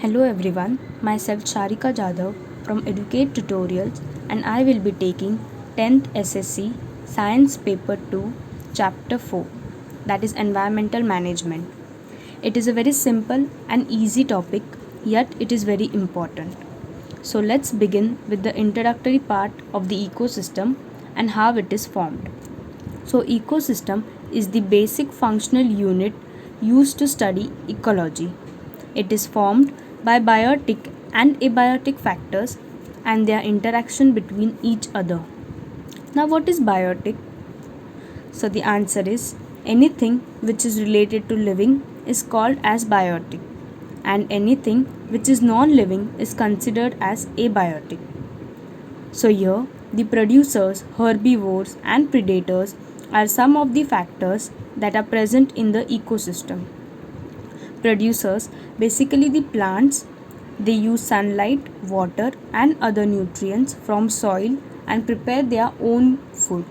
Hello everyone, myself Charika Jadhav from Educate Tutorials and I will be taking 10th SSC Science Paper 2 Chapter 4, that is Environmental Management. It is a very simple and easy topic, yet it is very important. So let's begin with the introductory part of the ecosystem and how it is formed. So ecosystem is the basic functional unit used to study ecology. It is formed by biotic and abiotic factors and their interaction between each other. Now what is biotic? So the answer is anything which is related to living is called as biotic and anything which is non-living is considered as abiotic. So here the producers, herbivores and predators are some of the factors that are present in the ecosystem. Producers, basically the plants, they use sunlight, water and other nutrients from soil and prepare their own food.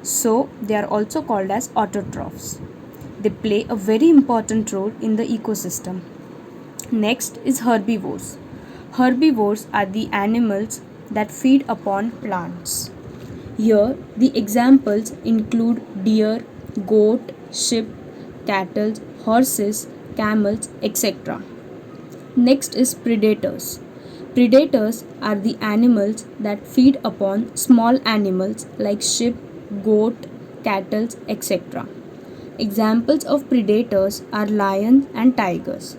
So they are also called as autotrophs. They play a very important role in the ecosystem. Next is herbivores. Herbivores are the animals that feed upon plants. Here the examples include deer, goat, sheep, cattle, horses, camels, etc. Next is predators. Predators are the animals that feed upon small animals like sheep, goat, cattle, etc. Examples of predators are lions and tigers.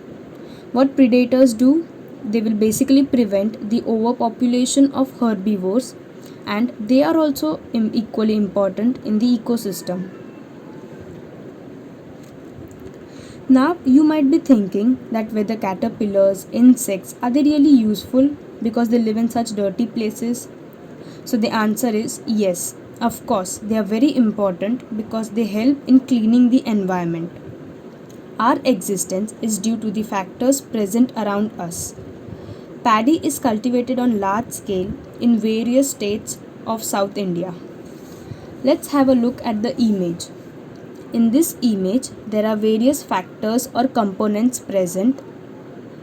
What predators do? They will basically prevent the overpopulation of herbivores and they are also equally important in the ecosystem. Now you might be thinking that whether caterpillars, insects, are they really useful because they live in such dirty places? So the answer is yes. Of course, they are very important because they help in cleaning the environment. Our existence is due to the factors present around us. Paddy is cultivated on large scale in various states of South India. Let's have a look at the image. In this image, there are various factors or components present.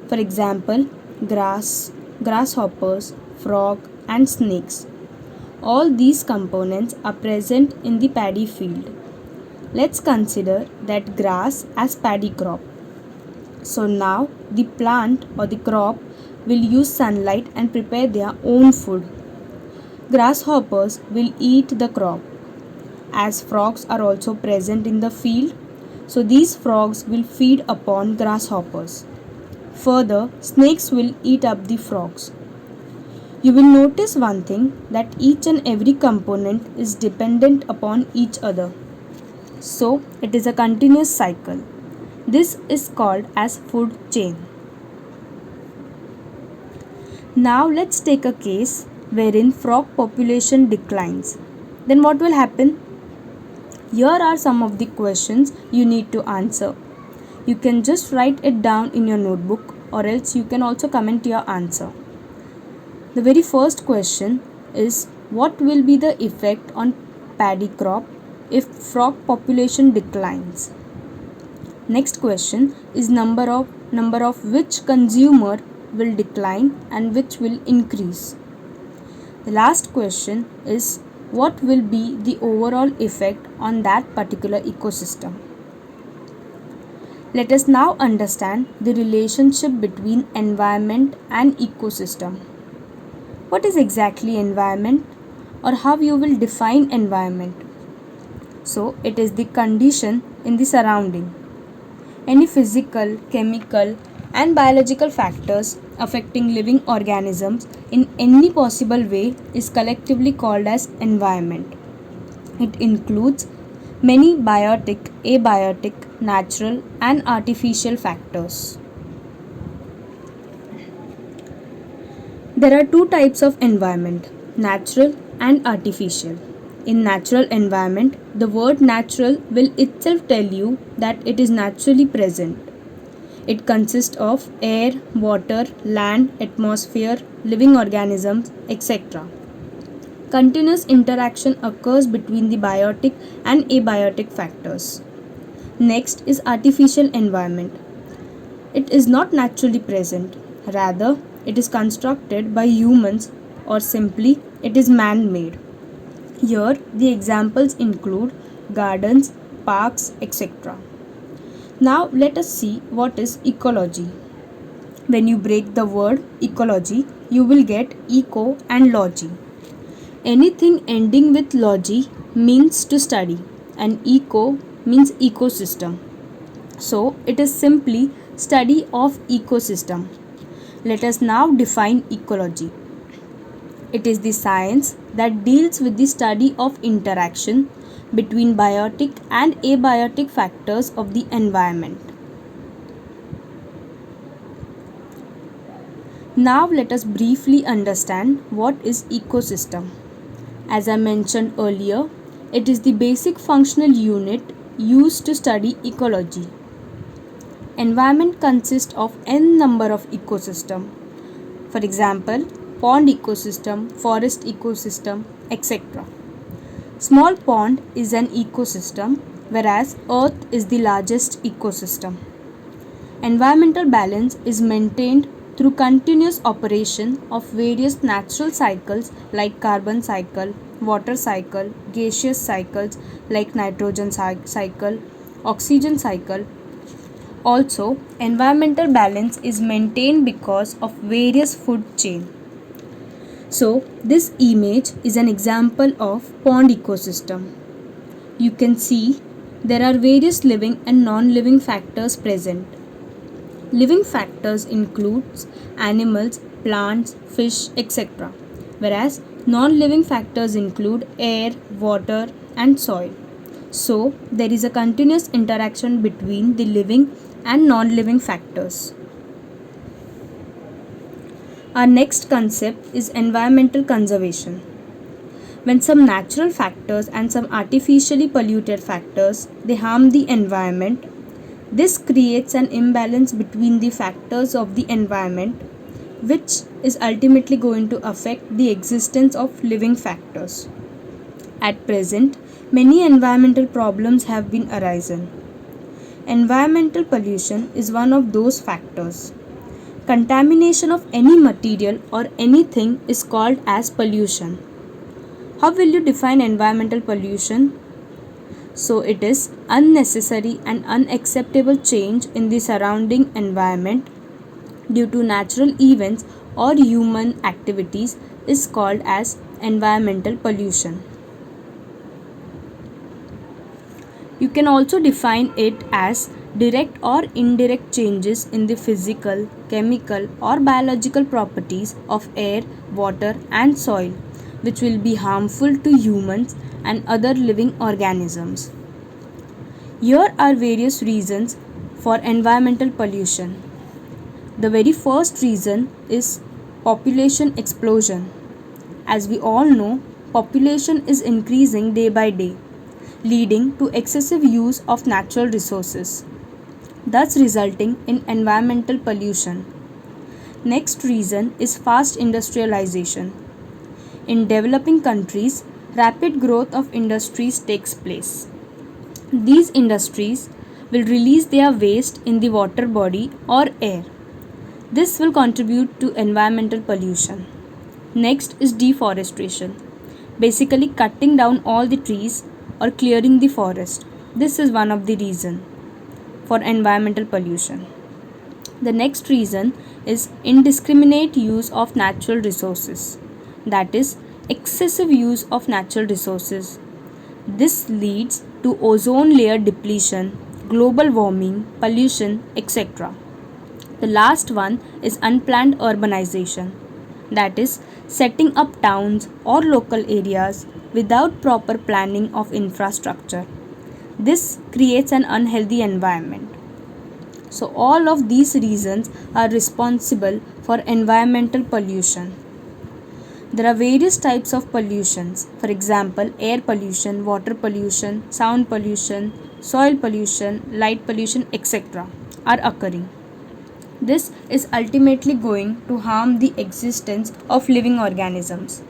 For example, grass, grasshoppers, frog and snakes. All these components are present in the paddy field. Let's consider that grass as paddy crop. So now the plant or the crop will use sunlight and prepare their own food. Grasshoppers will eat the crop. As frogs are also present in the field, so these frogs will feed upon grasshoppers. Further, snakes will eat up the frogs. You will notice one thing, that each and every component is dependent upon each other. So it is a continuous cycle. This is called as food chain. Now let's take a case wherein frog population declines. Then what will happen? Here are some of the questions you need to answer. You can just write it down in your notebook or else you can also comment your answer. The very first question is, what will be the effect on paddy crop if frog population declines? Next question is number of which consumer will decline and which will increase. The last question is, what will be the overall effect on that particular ecosystem? Let us now understand the relationship between environment and ecosystem. What is exactly environment, or how you will define environment? So it is the condition in the surrounding. Any physical, chemical and biological factors affecting living organisms in any possible way is collectively called as environment. It includes many biotic, abiotic, natural and artificial factors. There are two types of environment, natural and artificial. In natural environment, the word natural will itself tell you that it is naturally present. It consists of air, water, land, atmosphere, living organisms, etc. Continuous interaction occurs between the biotic and abiotic factors. Next is artificial environment. It is not naturally present. Rather, it is constructed by humans or simply it is man made. Here, the examples include gardens, parks, etc. Now, let us see what is ecology. When you break the word ecology, you will get eco and logy. Anything ending with logy means to study, and eco means ecosystem. So, it is simply study of ecosystem. Let us now define ecology. It is the science that deals with the study of interaction between biotic and abiotic factors of the environment. Now let us briefly understand what is ecosystem. As I mentioned earlier, it is the basic functional unit used to study ecology. Environment consists of n number of ecosystem. For example, pond ecosystem, forest ecosystem, etc. Small pond is an ecosystem, whereas Earth is the largest ecosystem. Environmental balance is maintained through continuous operation of various natural cycles like carbon cycle, water cycle, gaseous cycles like nitrogen cycle, oxygen cycle. Also, environmental balance is maintained because of various food chain. So, this image is an example of pond ecosystem. You can see there are various living and non-living factors present. Living factors includes animals, plants, fish, etc. Whereas non-living factors include air, water and soil. So, there is a continuous interaction between the living and non-living factors. Our next concept is environmental conservation. When some natural factors and some artificially polluted factors they harm the environment, this creates an imbalance between the factors of the environment, which is ultimately going to affect the existence of living factors. At present, many environmental problems have been arisen. Environmental pollution is one of those factors. Contamination of any material or anything is called as pollution. How will you define environmental pollution? So, it is unnecessary and unacceptable change in the surrounding environment due to natural events or human activities is called as environmental pollution. You can also define it as direct or indirect changes in the physical, chemical or biological properties of air, water and soil which will be harmful to humans and other living organisms. Here are various reasons for environmental pollution. The very first reason is population explosion. As we all know, population is increasing day by day, leading to excessive use of natural resources, thus resulting in environmental pollution. Next reason is fast industrialization. In developing countries, rapid growth of industries takes place. These industries will release their waste in the water body or air. This will contribute to environmental pollution. Next is deforestation. Basically cutting down all the trees or clearing the forest. This is one of the reasons for environmental pollution. The next reason is indiscriminate use of natural resources. That is excessive use of natural resources. This leads to ozone layer depletion, global warming, pollution, etc. The last one is unplanned urbanization. That is setting up towns or local areas without proper planning of infrastructure. This creates an unhealthy environment. So all of these reasons are responsible for environmental pollution. There are various types of pollutions. For example, air pollution, water pollution, sound pollution, soil pollution, light pollution, etc. are occurring. This is ultimately going to harm the existence of living organisms.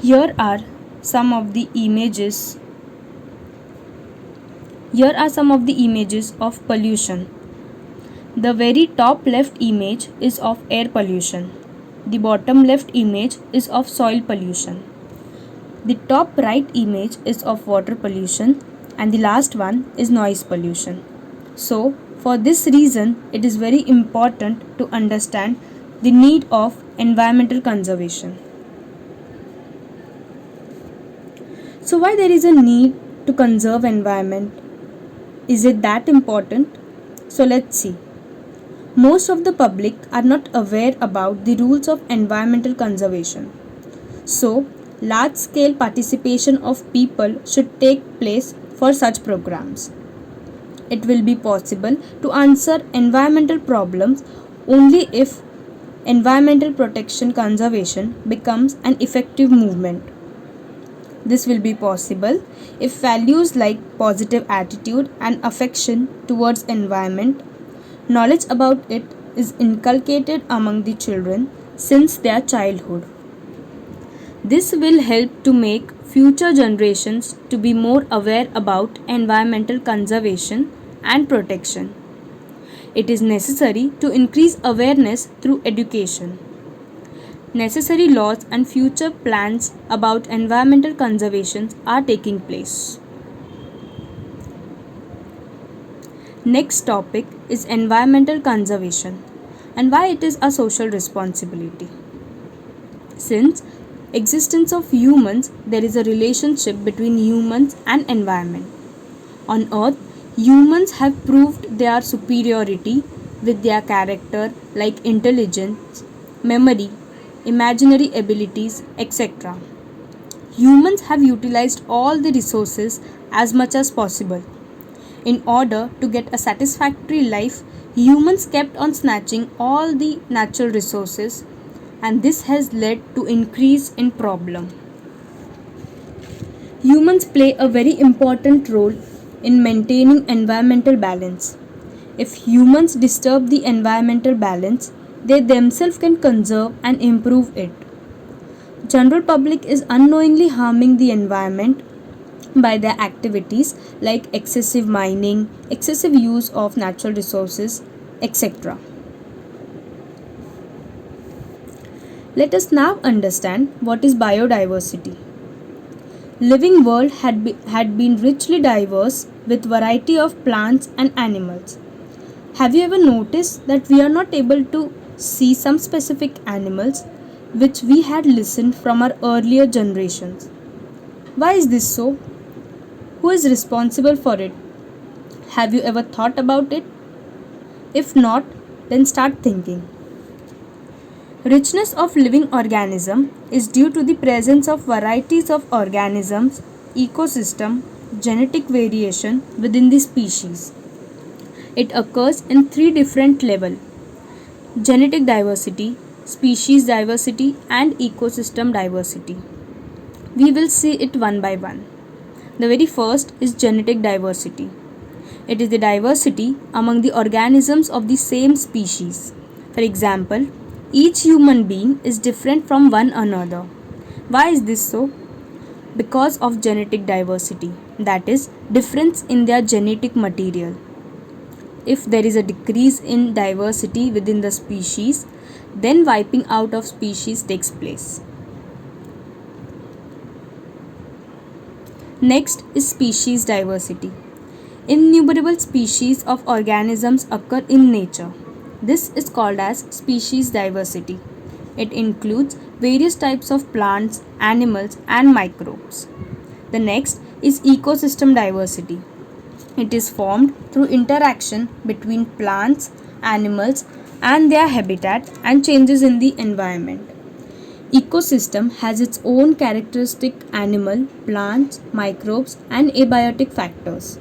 Here are some of the images. Here are some of the images of pollution. The very top left image is of air pollution. The bottom left image is of soil pollution. The top right image is of water pollution and the last one is noise pollution. So, for this reason, it is very important to understand the need of environmental conservation. So, why there is a need to conserve environment? Is it that important? So, let's see. Most of the public are not aware about the rules of environmental conservation. So, large scale participation of people should take place for such programs. It will be possible to answer environmental problems only if environmental protection conservation becomes an effective movement. This will be possible if values like positive attitude and affection towards environment, knowledge about it is inculcated among the children since their childhood. This will help to make future generations to be more aware about environmental conservation and protection. It is necessary to increase awareness through education. Necessary laws and future plans about environmental conservation are taking place. Next topic is environmental conservation and why it is a social responsibility. Since existence of humans, there is a relationship between humans and environment. On earth, humans have proved their superiority with their character like intelligence, memory, imaginary abilities, etc. Humans have utilized all the resources as much as possible. In order to get a satisfactory life, humans kept on snatching all the natural resources and this has led to increase in problem. Humans play a very important role in maintaining environmental balance. If humans disturb the environmental balance, they themselves can conserve and improve it. General public is unknowingly harming the environment by their activities like excessive mining, excessive use of natural resources, etc. Let us now understand what is biodiversity. Living world had been richly diverse with variety of plants and animals. Have you ever noticed that we are not able to see some specific animals which we had listened from our earlier generations? Why is this so? Who is responsible for it? Have you ever thought about it? If not, then start thinking. Richness of living organism is due to the presence of varieties of organisms, ecosystem, genetic variation within the species. It occurs in three different levels: genetic diversity, species diversity, and ecosystem diversity. We will see it one by one. The very first is genetic diversity. It is the diversity among the organisms of the same species. For example, each human being is different from one another. Why is this so? Because of genetic diversity, that is, difference in their genetic material. If there is a decrease in diversity within the species, then wiping out of species takes place. Next is species diversity. Innumerable species of organisms occur in nature. This is called as species diversity. It includes various types of plants, animals, and microbes. The next is ecosystem diversity. It is formed through interaction between plants, animals, and their habitat and changes in the environment. Ecosystem has its own characteristic animal, plants, microbes, and abiotic factors.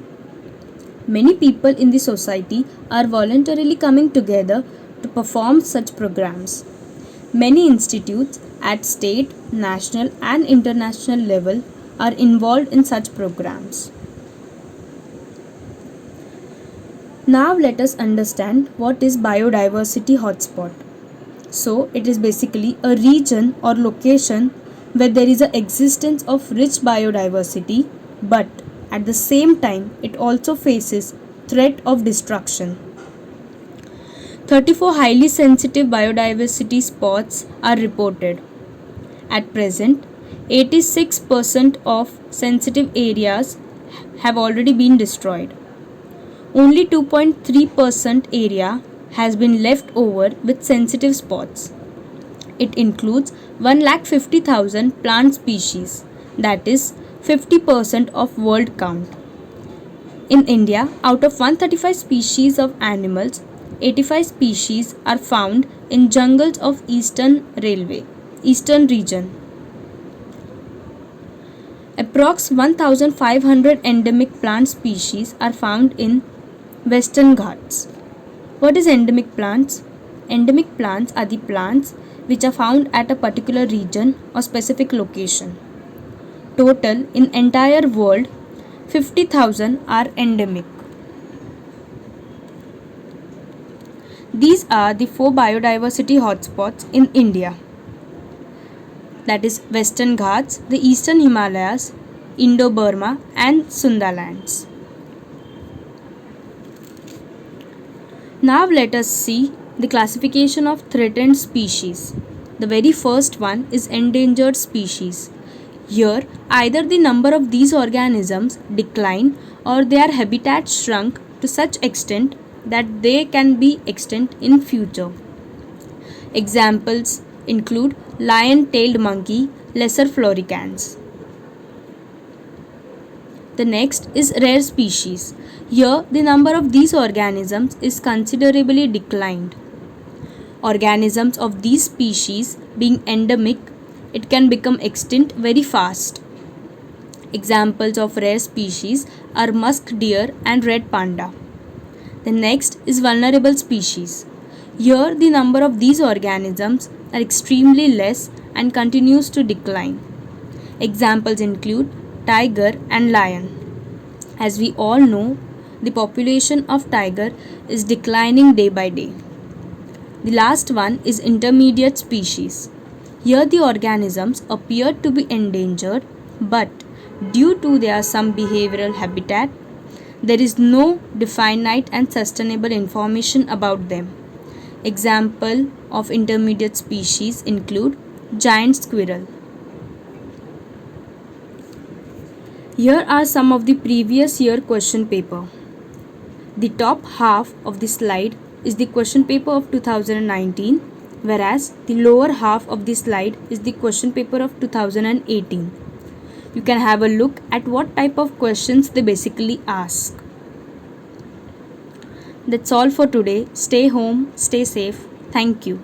Many people in the society are voluntarily coming together to perform such programs. Many institutes at state, national, and international level are involved in such programs. Now let us understand what is biodiversity hotspot. So it is basically a region or location where there is an existence of rich biodiversity, but at the same time it also faces threat of destruction. 34 highly sensitive biodiversity spots are reported. At present, 86% of sensitive areas have already been destroyed. Only 2.3% area has been left over with sensitive spots. It includes 1,50,000 plant species, that is 50% of world count. In India, out of 135 species of animals, 85 species are found in jungles of Eastern region. Approx 1,500 endemic plant species are found in Western Ghats. What is endemic plants? Endemic plants are the plants which are found at a particular region or specific location. Total in entire world, 50,000 are endemic. These are the 4 biodiversity hotspots in India. That is Western Ghats, the Eastern Himalayas, Indo-Burma and Sundalands. Now let us see the classification of threatened species. The very first one is endangered species. Here, either the number of these organisms decline or their habitat shrunk to such extent that they can be extinct in future. Examples include lion-tailed monkey, Lesser floricans. The next is rare species. Here, the number of these organisms is considerably declined. Organisms of these species being endemic, it can become extinct very fast. Examples of rare species are musk deer and red panda. The next is vulnerable species. Here, the number of these organisms are extremely less and continues to decline. Examples include tiger and lion. As we all know, the population of tiger is declining day by day. The last one is intermediate species. Here the organisms appear to be endangered, but due to their some behavioral habitat, there is no definite and sustainable information about them. Example of intermediate species include giant squirrel. Here are some of the previous year question paper. The top half of the slide is the question paper of 2019, whereas the lower half of the slide is the question paper of 2018. You can have a look at what type of questions they basically ask. That's all for today. Stay home, stay safe. Thank you.